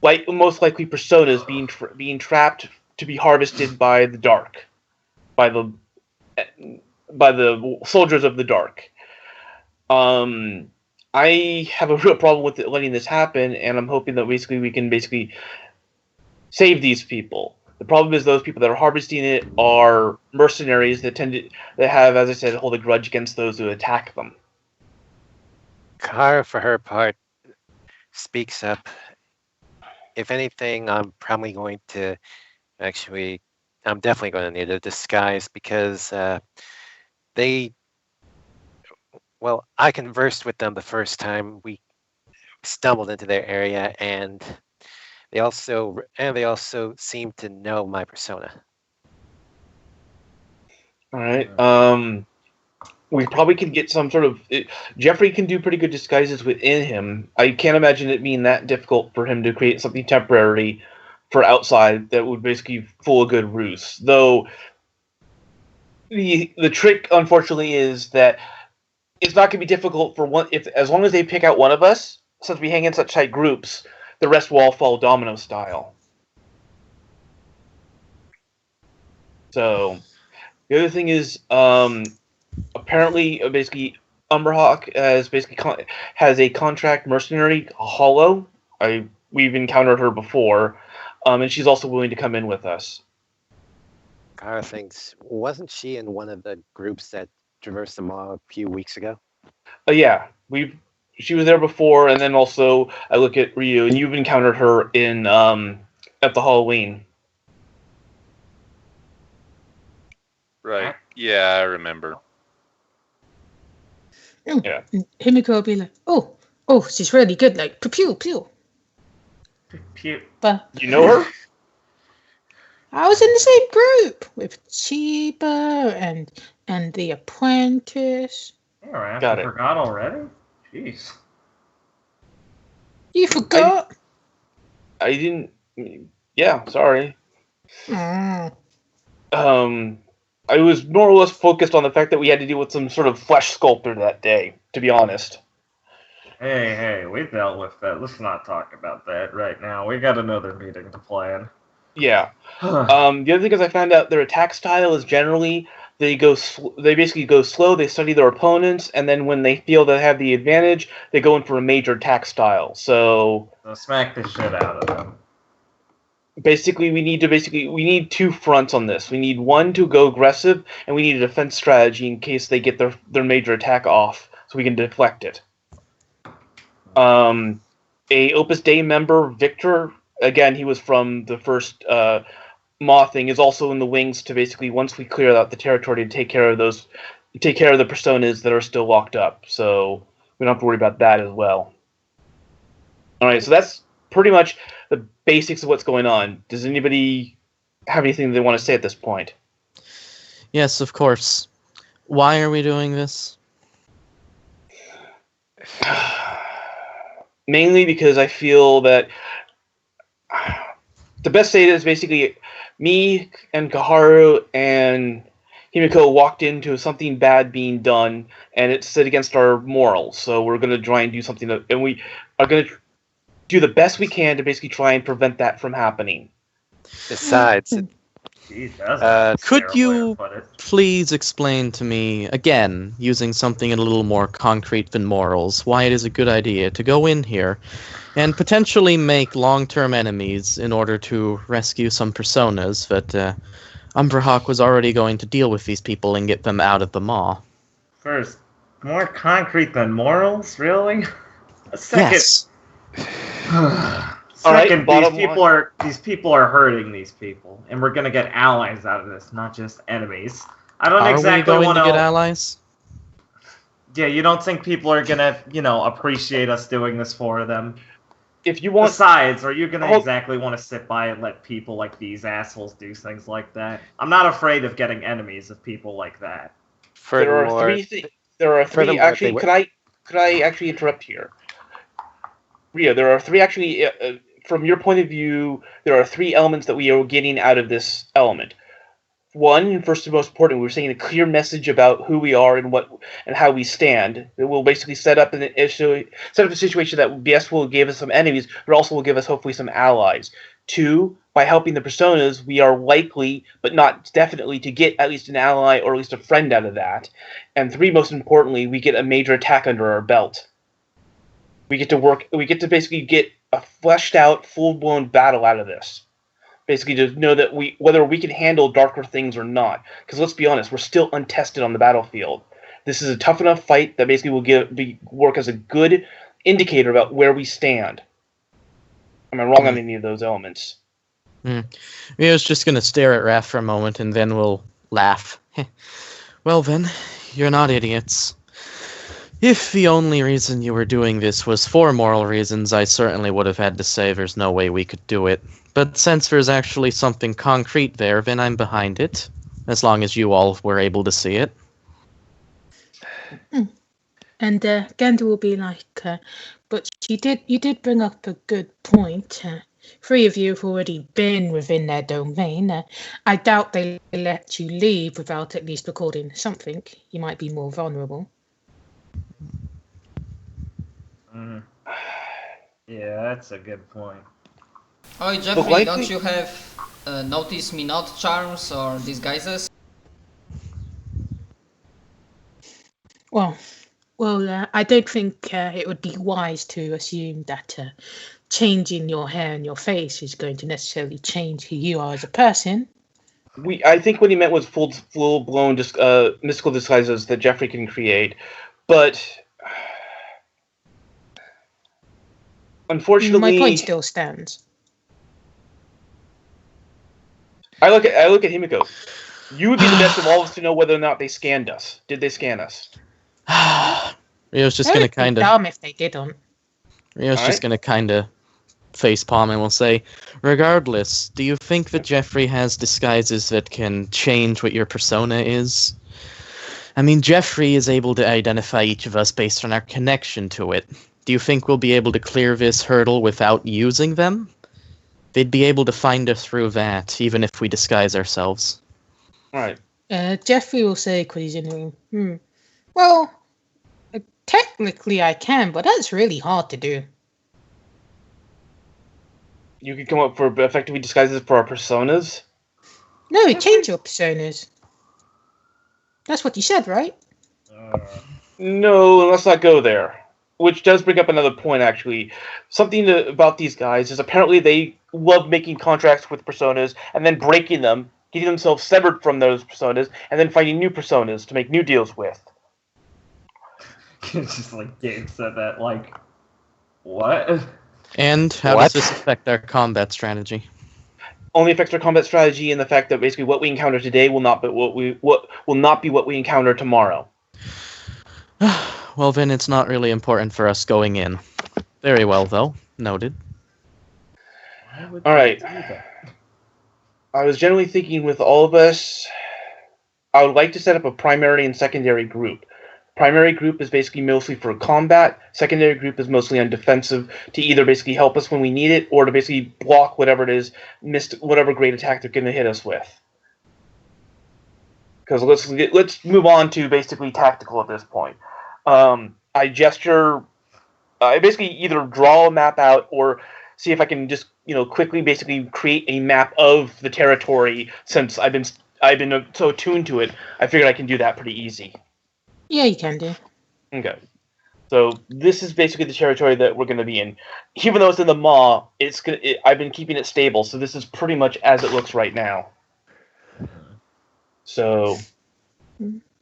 like most likely personas being trapped to be harvested by the dark, by the soldiers of the dark. I have a real problem with letting this happen, and I'm hoping that we can save these people. The problem is those people that are harvesting it are mercenaries that have, as I said, hold a grudge against those who attack them. Kara, for her part, speaks up. If anything, I'm probably going to I'm definitely going to need a disguise because I conversed with them the first time we stumbled into their area, and they also seem to know my persona. All right. We probably could get some sort of. Jeffrey can do pretty good disguises within him. I can't imagine it being that difficult for him to create something temporary for outside that would basically fool a good ruse. Though the trick, unfortunately, is that it's not going to be difficult for one. If as long as they pick out one of us, since we hang in such tight groups, the rest will all follow domino style. So the other thing is, apparently, Umberhawk has a contract mercenary, Hollow. We've encountered her before, and she's also willing to come in with us. Kara thinks, wasn't she in one of the groups that traversed the mall a few weeks ago? Yeah, she was there before, and then also I look at Ryu, and you've encountered her in at the Halloween. Right. Yeah, I remember. Yeah. Himiko will be like, oh, she's really good. Like, pew, pew. Pew. But you know her? I was in the same group with Chiba and the Apprentice. All right, I forgot already? Jeez. You forgot? I didn't... Yeah, sorry. I was more or less focused on the fact that we had to deal with some sort of flesh sculptor that day, to be honest. Hey, we dealt with that. Let's not talk about that right now. We got another meeting to plan. Yeah. The other thing is I found out their attack style is generally they basically go slow, they study their opponents, and then when they feel they have the advantage, they go in for a major attack style. So smack the shit out of them. Basically, we need two fronts on this. We need one to go aggressive, and we need a defense strategy in case they get their major attack off, so we can deflect it. A Opus Dei member, Victor, again, he was from the first Maw thing, is also in the wings to basically, once we clear out the territory, to take care of the personas that are still locked up. So we don't have to worry about that as well. All right, so that's pretty much the basics of what's going on. Does anybody have anything they want to say at this point? Yes, of course. Why are we doing this? Mainly because I feel that the best say is basically me and Kaharu and Himiko walked into something bad being done, and it's set against our morals. So we're going to try and do something, and we are going to do the best we can to basically try and prevent that from happening. Besides, could you please explain to me, again, using something a little more concrete than morals, why it is a good idea to go in here and potentially make long-term enemies in order to rescue some personas that Umberhawk was already going to deal with these people and get them out of the maw? First, more concrete than morals? Really? Second, yes. Second, these people are hurting these people, and we're gonna get allies out of this, not just enemies. I don't exactly want to get allies. Yeah, you don't think people are gonna, appreciate us doing this for them? If you want, besides, are you gonna exactly want to sit by and let people like these assholes do things like that? I'm not afraid of getting enemies of people like that. There are three. Actually, could I actually interrupt here? Ria, there are three actually. From your point of view, there are three elements that we are getting out of this element. and first and most important, we're saying a clear message about who we are and what and how we stand. It will basically set up a situation that yes, will give us some enemies, but also will give us hopefully some allies. 2, by helping the personas, we are likely, but not definitely, to get at least an ally or at least a friend out of that. And 3, most importantly, we get a major attack under our belt. We get to basically get a fleshed out, full blown battle out of this. Basically, to know that whether we can handle darker things or not. Because let's be honest, we're still untested on the battlefield. This is a tough enough fight that basically will work as a good indicator about where we stand. Am I wrong on any of those elements? Rio's just going to stare at Raph for a moment, and then we'll laugh. Well then, you're not idiots. If the only reason you were doing this was for moral reasons, I certainly would have had to say there's no way we could do it. But since there's actually something concrete there, then I'm behind it. As long as you all were able to see it. And Gander will be like, but you did bring up a good point. 3 of you have already been within their domain. I doubt they let you leave without at least recording something. You might be more vulnerable. Yeah, that's a good point. Oh, Jeffrey, don't you have notice me not charms or disguises? Well, I don't think it would be wise to assume that changing your hair and your face is going to necessarily change who you are as a person. I think what he meant was full blown mystical disguises that Jeffrey can create, but unfortunately, my point still stands. I look at him and go, "You would be the best of all of us to know whether or not they scanned us. Did they scan us?" Rio's just going to kind of dumb if they didn't. Rio's just going to kind of facepalm and will say, regardless, do you think that Jeffrey has disguises that can change what your persona is? I mean, Jeffrey is able to identify each of us based on our connection to it. Do you think we'll be able to clear this hurdle without using them? They'd be able to find us through that, even if we disguise ourselves. All right. Jeffrey will say, because he's in the room, well, technically I can, but that's really hard to do. You could come up for effectively disguises for our personas? No, change your personas. That's what you said, right? No, let's not go there. Which does bring up another point, actually. Something about these guys is apparently they love making contracts with personas and then breaking them, getting themselves severed from those personas, and then finding new personas to make new deals with. It's just like Gabe said that, like, what? And how does this affect our combat strategy? Only affects our combat strategy in the fact that basically what we encounter today will not be what we encounter tomorrow. Well, then it's not really important for us going in. Very well, though. Noted. All right. I was generally thinking with all of us, I would like to set up a primary and secondary group. Primary group is basically mostly for combat. Secondary group is mostly on defensive to either basically help us when we need it or to basically block whatever it is, whatever great attack they're going to hit us with. Because let's move on to basically tactical at this point. I basically either draw a map out or see if I can just quickly basically create a map of the territory. Since I've been so tuned to it, I figured I can do that pretty easy. Yeah, you can do. Okay. So this is basically the territory that we're going to be in. Even though it's in the maw, I've been keeping it stable, so this is pretty much as it looks right now. So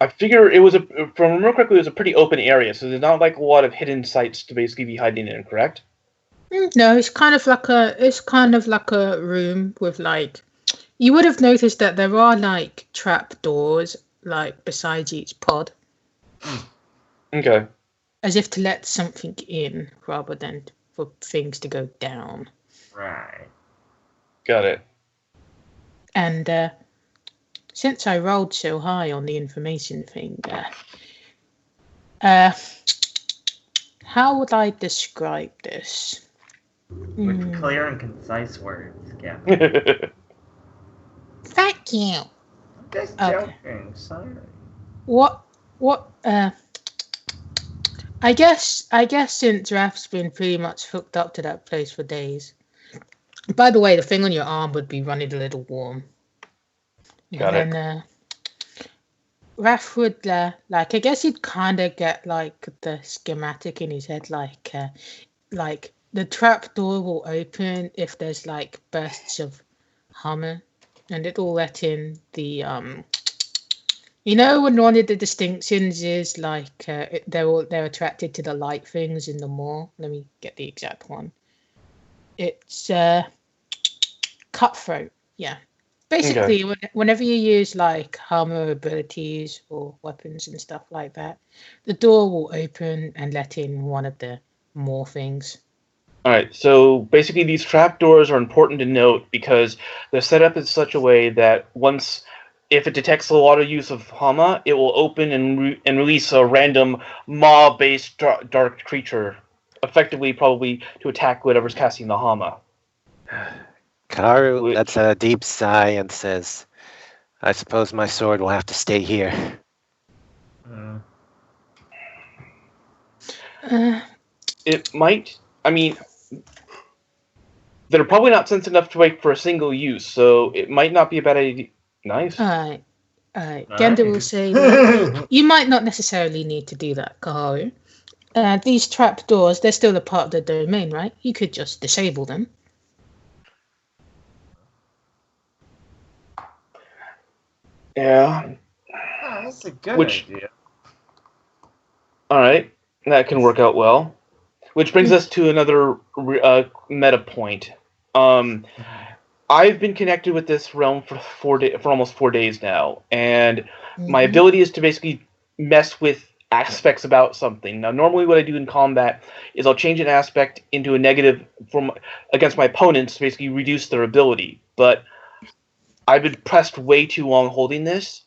I figure if I remember correctly, it was a pretty open area, so there's not like a lot of hidden sites to basically be hiding in, correct? No, it's kind of like a room with like, you would have noticed that there are like trap doors like besides each pod. Okay. As if to let something in rather than for things to go down. Right. Got it. And since I rolled so high on the information thing, how would I describe this? With clear and concise words, yeah. Thank you. Just Okay. joking, sorry. What? I guess since Raph's been pretty much hooked up to that place for days. By the way, the thing on your arm would be running a little warm. Got it. And then Raph would I guess he'd kind of get like the schematic in his head, like the trap door will open if there's like bursts of Hummer, and it'll let in the when one of the distinctions is like they're attracted to the light things in the mall. Let me get the exact one. It's cutthroat. Yeah. Basically, whenever you use like armor abilities or weapons and stuff like that, the door will open and let in one of the more things. All right, so basically these trapdoors are important to note because they're set up in such a way that if it detects a lot of use of Hama, it will open and release a random maw-based dark creature, effectively probably to attack whatever's casting the Hama. Karu lets a deep sigh and says, I suppose my sword will have to stay here. It might. I mean, they're probably not sensitive enough to wait for a single use, so it might not be a bad idea. Nice. Alright. Genda will say, you might not necessarily need to do that, Kaharu. These trapdoors, they're still a part of the domain, right? You could just disable them. Yeah. Oh, that's a good idea. Alright, that can work out well. Which brings us to another meta point. I've been connected with this realm for almost 4 days now, and my ability is to basically mess with aspects about something. Now, normally what I do in combat is I'll change an aspect into a negative against my opponents to basically reduce their ability. But I've been pressed way too long holding this.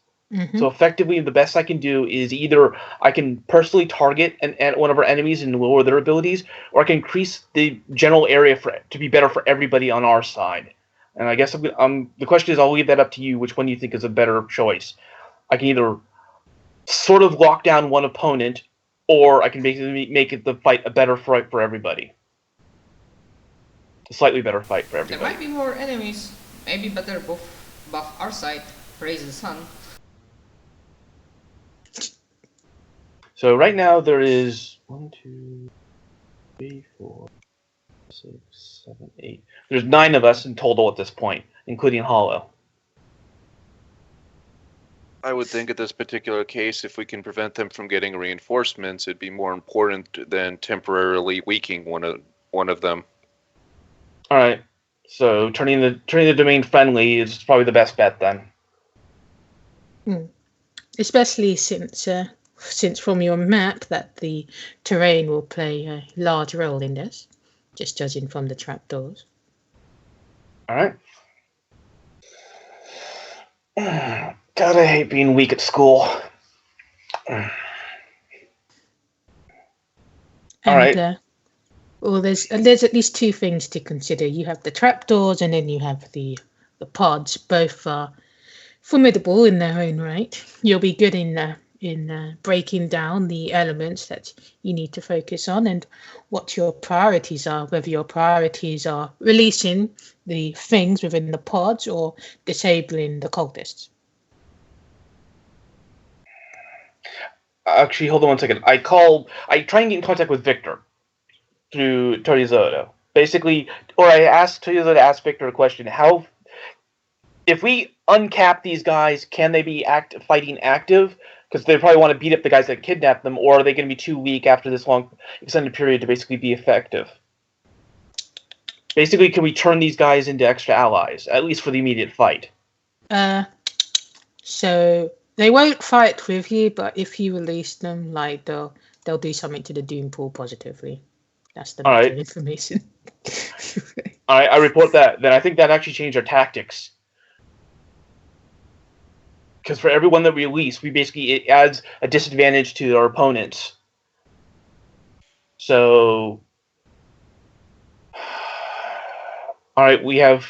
So effectively, the best I can do is either I can personally target one of our enemies and lower their abilities, or I can increase the general area to be better for everybody on our side. And I guess the question is, I'll leave that up to you. Which one you think is a better choice? I can either sort of lock down one opponent, or I can basically make the fight a better fight for everybody. A slightly better fight for everybody. There might be more enemies. Maybe better buff our side. Praise the sun. So right now there is 1, 2, 3, 4, 6, 7, 8. There's 9 of us in total at this point, including Hollow. I would think at this particular case, if we can prevent them from getting reinforcements, it'd be more important than temporarily weakening one of them. All right. So turning the domain friendly is probably the best bet then. Especially since from your map that the terrain will play a large role in this, just judging from the trapdoors. All right. God, I hate being weak at school. All right. Well, there's at least 2 things to consider. You have the trapdoors, and then you have the pods. Both are formidable in their own right. You'll be good in breaking down the elements that you need to focus on, and what your priorities are. Whether your priorities are releasing the things within the pods or disabling the cultists. Actually, hold on 1 second. I try and get in contact with Victor through Torizoto. Basically, or I asked Torizoto to ask Victor a question: if we uncap these guys, can they be fighting active? Because they probably want to beat up the guys that kidnapped them, or are they going to be too weak after this long extended period to basically be effective? Basically, can we turn these guys into extra allies, at least for the immediate fight? So they won't fight with you, but if you release them, like they'll do something to the Doom pool positively. That's the bit of information. I report that. Then I think that actually changed our tactics. Because for everyone that we release, it adds a disadvantage to our opponents. So, all right, we have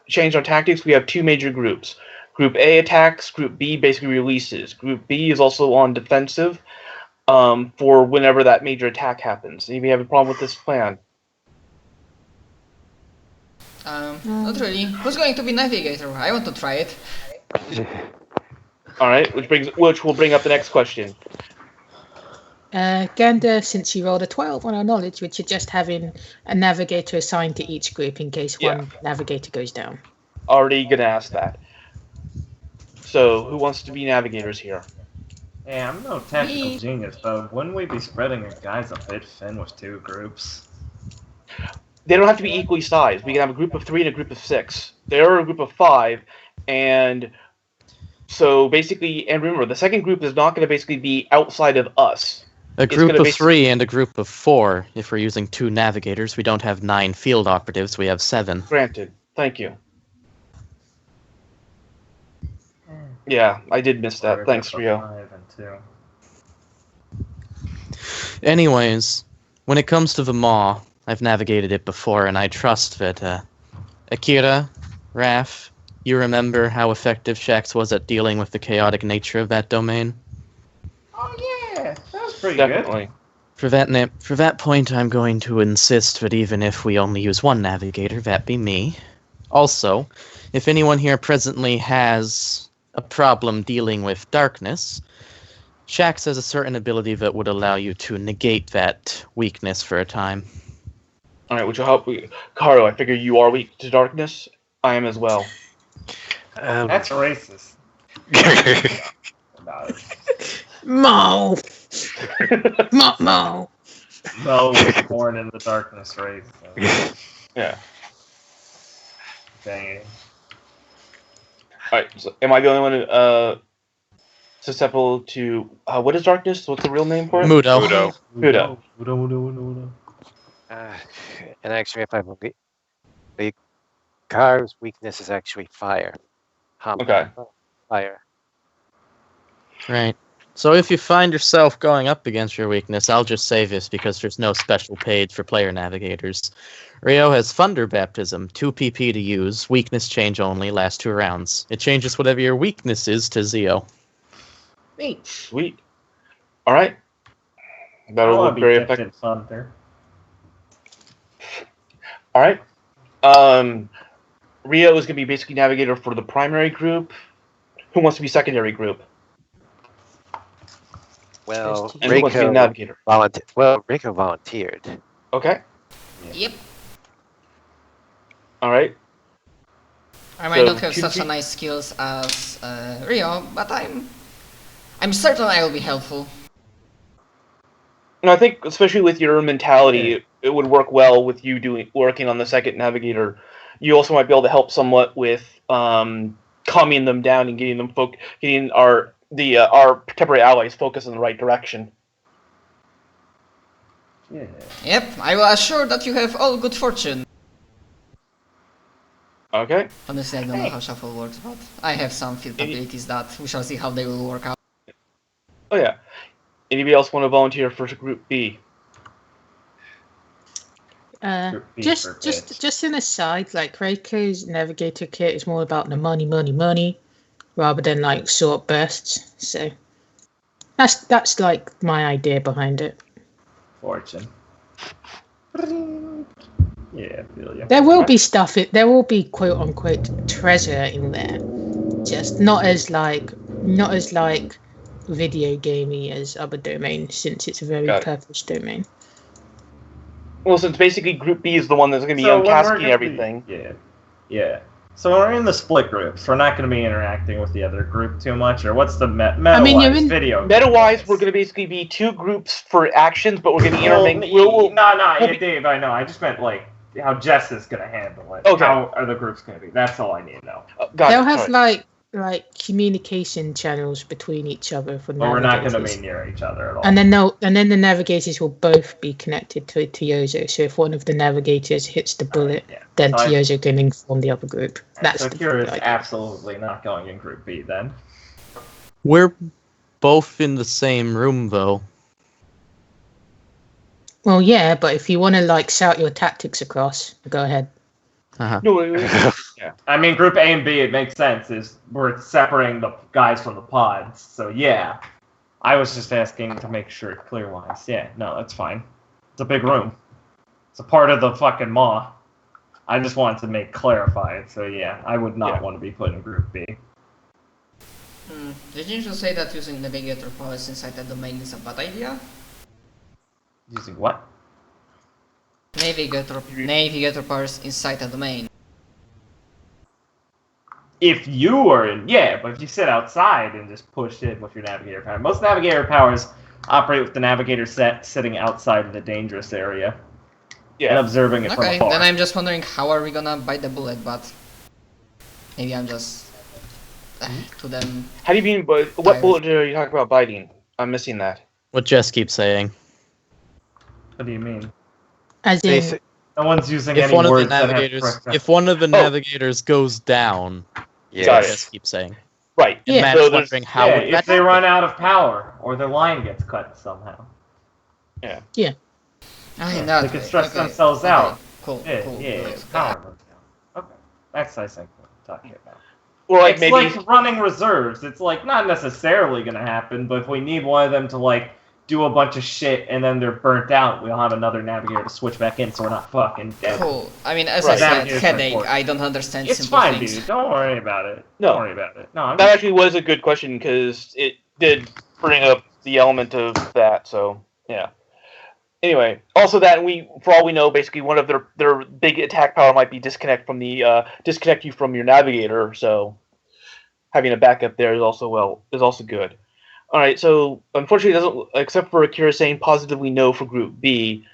changed our tactics. We have 2 major groups. Group A attacks. Group B basically releases. Group B is also on defensive for whenever that major attack happens. Anybody have a problem with this plan? Not really. Who's going to be navigator? I want to try it. All right, which will bring up the next question. Gander, since you rolled a 12 on our knowledge, would suggest having a navigator assigned to each group in case one navigator goes down. Already gonna ask that. So, who wants to be navigators here? Hey, I'm no technical genius, but wouldn't we be spreading the guys a bit thin with 2 groups? They don't have to be equally sized. We can have a group of 3 and a group of 6. They're a group of 5, and so basically, and remember, the second group is not going to basically be outside of us. A group of 3 and a group of 4. If we're using 2 navigators, we don't have 9 field operatives. We have 7. Granted. Thank you. Yeah, I did miss that. Thanks, Rio. 5 and 2. Anyways, when it comes to the Maw, I've navigated it before, and I trust that Akira, Raph, you remember how effective Shax was at dealing with the chaotic nature of that domain? Oh yeah, that was pretty Definitely. good. For that point, I'm going to insist that even if we only use 1 navigator, that be me. Also, if anyone here presently has a problem dealing with darkness, Shax has a certain ability that would allow you to negate that weakness for a time. Alright, which will help. Karo, I figure you are weak to darkness. I am as well. That's racist. Mo! Mo! Mo was born in the darkness race. So. Yeah. Dang it. Alright, so am I the only one susceptible to... what is darkness? What's the real name for it? Mudo. Mudo. And actually, if I believe, the car's weakness is actually fire. Okay. Fire. Right. So if you find yourself going up against your weakness, I'll just say this because there's no special page for player navigators. Rio has Thunder Baptism, 2 PP to use, weakness change only, last 2 rounds. It changes whatever your weakness is to Zeo. Neat. Sweet. Alright. That'll look very effective. Thunder. Alright. Rio is going to be basically navigator for the primary group. Who wants to be secondary group? Well, And who wants to be navigator? Rico volunteered. Okay. Yep. Alright. I might not have such a nice skills as Rio, but I'm certain I will be helpful. And I think, especially with your mentality, it would work well with you working on the second navigator. You also might be able to help somewhat with calming them down and getting our temporary allies focused in the right direction. Yeah. Yep, I will assure that you have all good fortune. Okay. Honestly, I don't know how shuffle works, but I have some field abilities that we shall see how they will work out. Oh yeah. Anybody else want to volunteer for group B? Just an aside, like Reiko's navigator kit is more about the money, rather than like short bursts. So that's like my idea behind it. Fortune. Yeah, I feel you. There will be stuff. There will be quote unquote treasure in there, just not as like video gamey as other domains, since it's a very purpose domain. Well, since basically Group B is the one that's going to be uncasking everything. Yeah. So when we're in the split groups, we're not going to be interacting with the other group too much, or what's the meta-wise video? Meta-wise, we're going to basically be 2 groups for actions, but we're going to intermingle. Dave, I know. I just meant like how Jess is going to handle it. Okay. How are the groups going to be? That's all I need to know. They'll have like communication channels between each other for But we're not going to navigators. be near each other at all. And then the navigators will both be connected to Tiozo. So if one of the navigators hits the bullet, then Tiozo can inform the other group. So Kira is absolutely not going in Group B then. We're both in the same room, though. Well, yeah, but if you want to like shout your tactics across, go ahead. Uh-huh. No, Yeah. I mean, Group A and B, it makes sense. Is we're separating the guys from the pods. So yeah, I was just asking to make sure clear-wise. Yeah, no, that's fine. It's a big room. It's a part of the fucking maw. I just wanted to make clarified. So yeah, I would not want to be put in Group B. Did you just say that using navigator powers inside the domain is a bad idea? Using what? Navigator powers inside the domain. If you are in, yeah, but if you sit outside and just push it with your navigator power. Most navigator powers operate with the navigator set sitting outside of the dangerous area. Yeah. And observing it from afar. Then I'm just wondering how are we gonna bite the bullet, but maybe I'm just to them. How do you mean? What bullet are you talking about biting? I'm missing that. What Jess keeps saying. What do you mean? As in, no one's using If any one of the words that have navigators, correct if one of the navigators goes down, Got it. Jess keeps saying. Right. Yeah. Matt's So wondering how yeah, would if that they happen? run out of power or their line gets cut somehow. In They that can way. stress Okay. themselves Okay. out. Cool. Yeah, Cool. yeah, Good. it's power goes down. Okay, that's I think what I'm talking about. Or like It's maybe. like running reserves. It's like not necessarily going to happen, but if we need one of them to like do a bunch of shit and then they're burnt out, we'll have another navigator to switch back in, so we're not fucking dead. Cool. I mean, as Right. I said, Navigator's headache. important. I don't understand It's simple fine, things. dude. Don't worry about it. No. Don't worry about it. No, I'm That actually was a good question because it did bring up the element of that. So yeah. Anyway, also that for all we know, basically one of their big attack power might be disconnect you from your navigator. So having a backup there is also good. All right, so unfortunately, it doesn't, except for Akira saying positively no for Group B.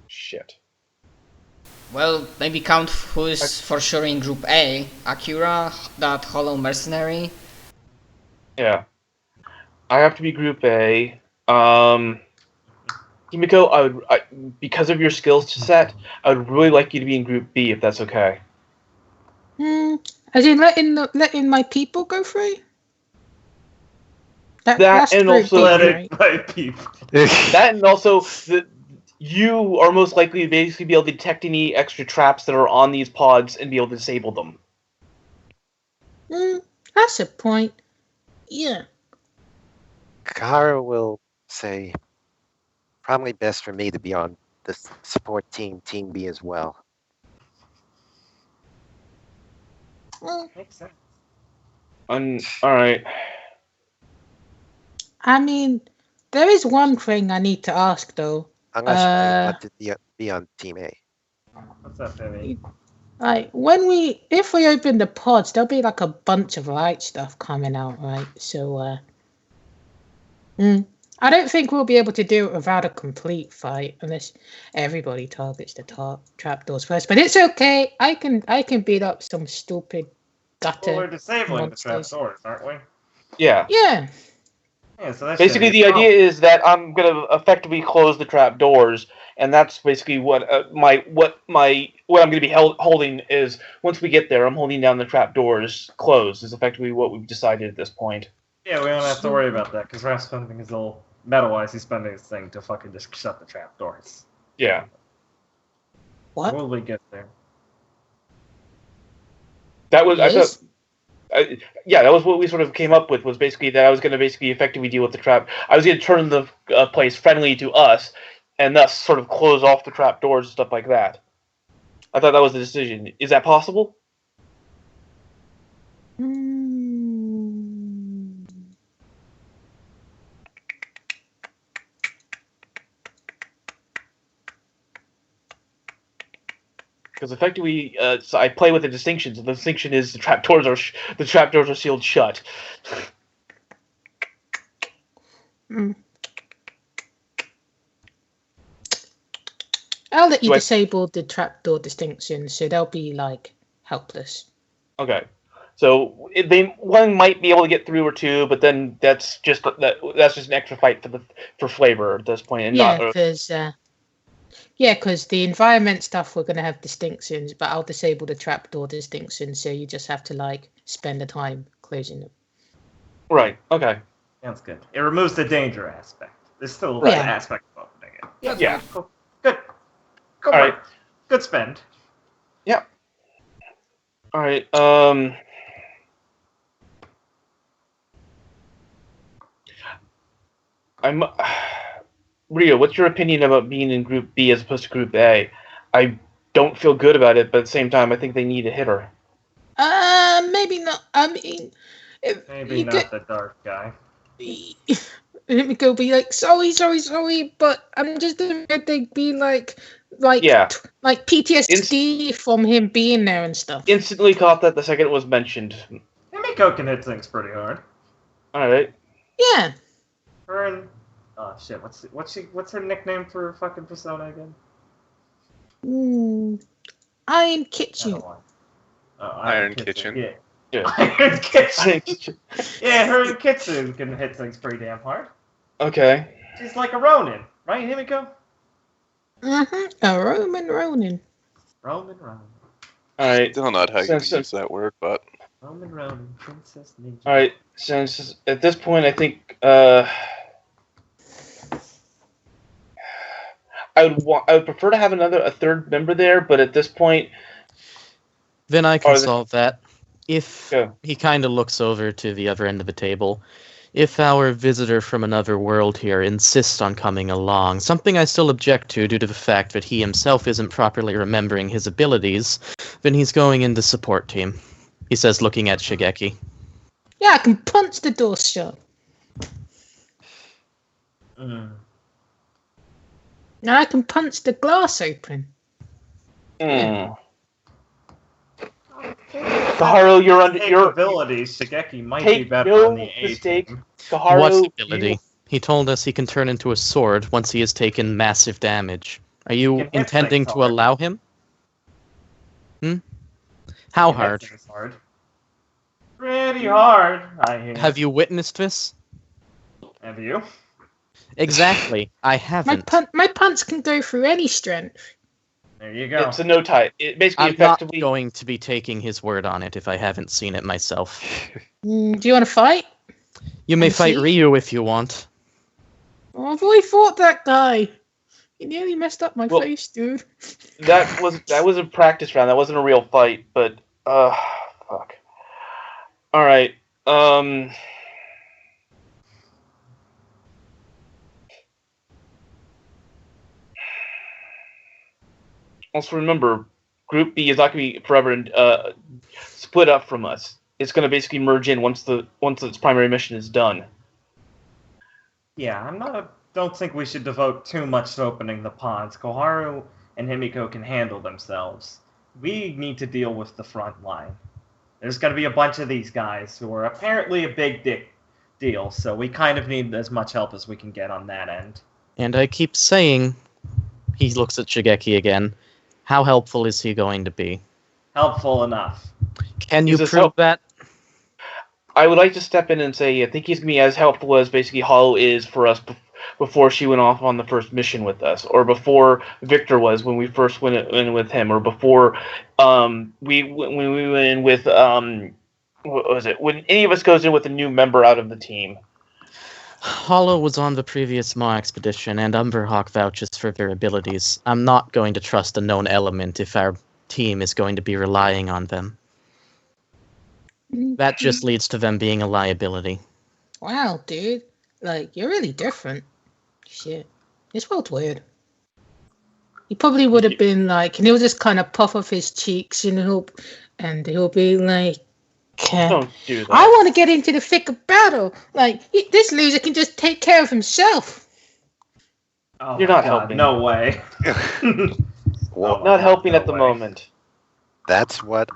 Shit. Well, maybe count who's for sure in Group A. Akira, that hollow mercenary. Yeah. I have to be Group A. Himiko, because of your skills set, I would really like you to be in Group B if that's okay. as in letting my people go free. That That's and Group also B, letting right? my people. That and also that you are most likely to basically be able to detect any extra traps that are on these pods and be able to disable them. That's a point. Yeah. Kara will say, probably best for me to be on the support team, Team B as well. Makes sense. All right. I mean, there is one thing I need to ask though. Unless you want to be on Team A. What's up, baby? Like if we open the pods, there'll be like a bunch of light stuff coming out, right? So, I don't think we'll be able to do it without a complete fight unless everybody targets the trapdoors first. But it's okay. I can beat up some stupid gutter. Well, we're disabling monsters. the trapdoors, aren't we? Yeah. Yeah. Yeah, so that's Basically, the idea is that I'm gonna effectively close the trap doors, and that's basically what I'm gonna be holding is once we get there, I'm holding down the trap doors closed. Is effectively what we've decided at this point. Yeah, we don't have to worry about that because Raph's spending his little metal-wise, he's spending his thing to fucking just shut the trap doors. Yeah. What? Will we get there? That was Yes? that was what we sort of came up with. Was basically that I was going to basically effectively deal with the trap. I was going to turn the place friendly to us, and thus sort of close off the trap doors and stuff like that. I thought that was the decision. Is that possible? Because effectively, so I play with the distinctions. The distinction is the trapdoors are sealed shut. I'll let you disable the trapdoor distinction, so they'll be like helpless. Okay, so one might be able to get through or two, but then that's just an extra fight for flavor at this point. And because the environment stuff we're gonna have distinctions, but I'll disable the trapdoor distinction, so you just have to like spend the time closing them. Right. Okay. Sounds good. It removes the danger aspect. There's still that aspect of opening it. Yeah. Cool. Good. Go All right. Good spend. Yeah. All right. Rio, what's your opinion about being in Group B as opposed to Group A? I don't feel good about it, but at the same time, I think they need a hitter. Maybe not. I mean, if Maybe you not the dark guy. let me go be like, sorry, but I'm just afraid they'd be like Yeah. like PTSD from him being there and stuff. Instantly caught that the second it was mentioned. Himiko can hit things pretty hard. All right. Yeah. Her and oh shit, what's her nickname for fucking Persona again? Iron I Kitchen. don't want. Oh, Iron Kitchen. Yeah. Yeah. Iron Kitchen. Yeah, her and Kitchen can hit things pretty damn hard. Okay. She's like a Ronin, right, Himiko? A Ronin. Ronin. All right. Still not how you Since- use that word, but Ronin, Princess Ninja. All right. Since at this point, I think I would prefer to have a third member there, but at this point, Then I can Are the- solve that. If Go. he kind of looks over to the other end of the table, if our visitor from another world here insists on coming along, something I still object to due to the fact that he himself isn't properly remembering his abilities, then he's going in the support team. He says, looking at Shigeki. Yeah, I can punch the door shut. Now I can punch the glass open. Kaharu, you're under your abilities. Shigeki might Take be better no on the A mistake. team. Kaharu, What ability? He told us he can turn into a sword once he has taken massive damage. Are He you can hit intending things to hard. allow him? How Yeah, hard? that thing's hard. Pretty hard, I hear. Have you witnessed this? Have you? Exactly. I haven't. My punch can go through any strength. There you go. It's a no tie. It basically I'm not effectively. going to be taking his word on it if I haven't seen it myself. Do you want to fight? You may And fight see? Ryu if you want. Oh, I've already fought that guy. He nearly messed up my Well- face, dude. That was a practice round. That wasn't a real fight, but fuck. All right. Also remember, Group B is not going to be forever split up from us. It's going to basically merge in once its primary mission is done. Yeah, don't think we should devote too much to opening the pods. Koharu and Himiko can handle themselves. We need to deal with the front line. There's going to be a bunch of these guys who are apparently a big deal, so we kind of need as much help as we can get on that end. And I keep saying, he looks at Shigeki again, how helpful is he going to be? Helpful enough. Can you Is this prove that? I would like to step in and say I think he's going to be as helpful as basically Hollow is for us before she went off on the first mission with us, or before Victor was when we first went in with him, or before when we went in with what was it? When any of us goes in with a new member out of the team. Hollow was on the previous Maw expedition, and Umberhawk vouches for their abilities. I'm not going to trust a known element if our team is going to be relying on them. That just leads to them being a liability. Wow, dude. Like, you're really different. Shit. This world's weird. He probably would have been like, and he'll just kind of puff off his cheeks and he'll be like, Don't do that. I want to get into the thick of battle. Like, this loser can just take care of himself. Oh You're my not God, helping. No way. Well, Not helping no at the way. moment. That's what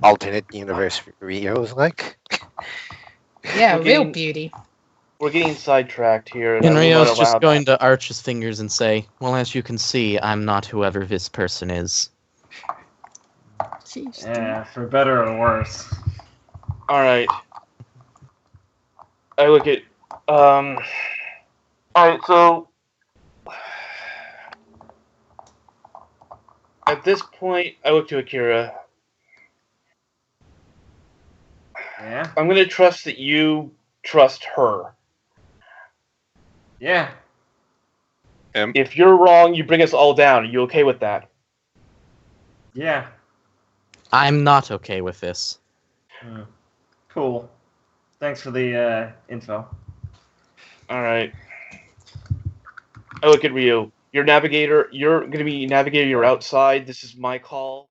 alternate universe Rio is like. Yeah, We're real getting- beauty. We're getting sidetracked here. And Rio's just allow going that. to arch his fingers and say, well, as you can see, I'm not whoever this person is. Jeez, Yeah, for better or worse. All right. I look at. All right, so at this point, I look to Akira. Yeah. I'm going to trust that you trust her. Yeah. If you're wrong, you bring us all down. Are you okay with that? Yeah. I'm not okay with this. Cool. Thanks for the info. All right. I look at Rio. You're navigator. You're gonna be navigator. You're outside. This is my call.